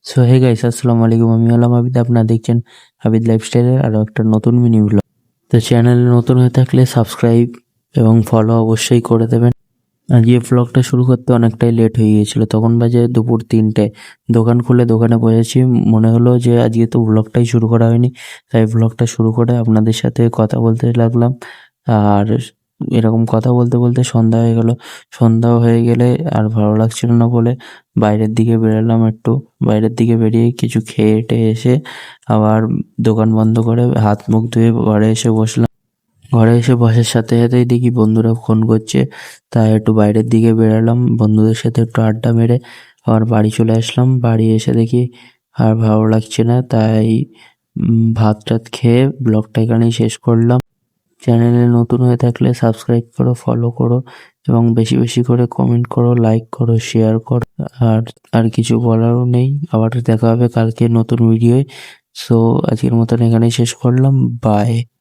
So hey guys, আসসালামু আলাইকুম। আমি হলাম আবিদ, আপনারা দেখছেন আবিদ লাইফস্টাইলের আরও একটা নতুন মিনি ব্লগ। তো চ্যানেলে নতুন হয়ে থাকলে সাবস্ক্রাইব এবং ফলো অবশ্যই করে দেবেন। আজকে ব্লগটা শুরু করতে অনেকটাই লেট হয়ে গিয়েছিল, তখন বাজে দুপুর 3টে। দোকান খুলে দোকানে বসেছি, মনে হলো যে আজকে তো ব্লগটাই শুরু করা হয়নি, তাই ব্লগটা শুরু করে আপনাদের সাথে কথা বলতে লাগলাম। আর এরকম কথা বলতে বলতে সন্ধ্যা হয়ে গেল। সন্ধ্যাও হয়ে গেলে আর ভালো লাগছিল না বলে বাইরের দিকে বেরোলাম একটু। বাইরের দিকে বেরিয়ে কিছু খেয়ে টেয়ে এসে আবার দোকান বন্ধ করে হাত মুখ ধুয়ে ঘরে এসে বসলাম। ঘরে এসে বসার সাথে সাথেই দেখি বন্ধুরা ফোন করছে, তাই একটু বাইরের দিকে বেরালাম, বন্ধুদের সাথে একটু আড্ডা মেরে আবার বাড়ি চলে আসলাম। বাড়ি এসে দেখি আর ভালো লাগছে না, তাই ভাত টাত খেয়ে ব্লগটা এখানেই শেষ করলাম। চ্যানেলে নতুন হয়ে থাকলে সাবস্ক্রাইব করো, ফলো করো এবং বেশি বেশি করে কমেন্ট করো, লাইক করো, শেয়ার করো। আর আর কিছু বলারও নেই, আবার দেখা হবে কালকে নতুন ভিডিওয়। সো আজকের মতন এখানেই শেষ করলাম। বাই।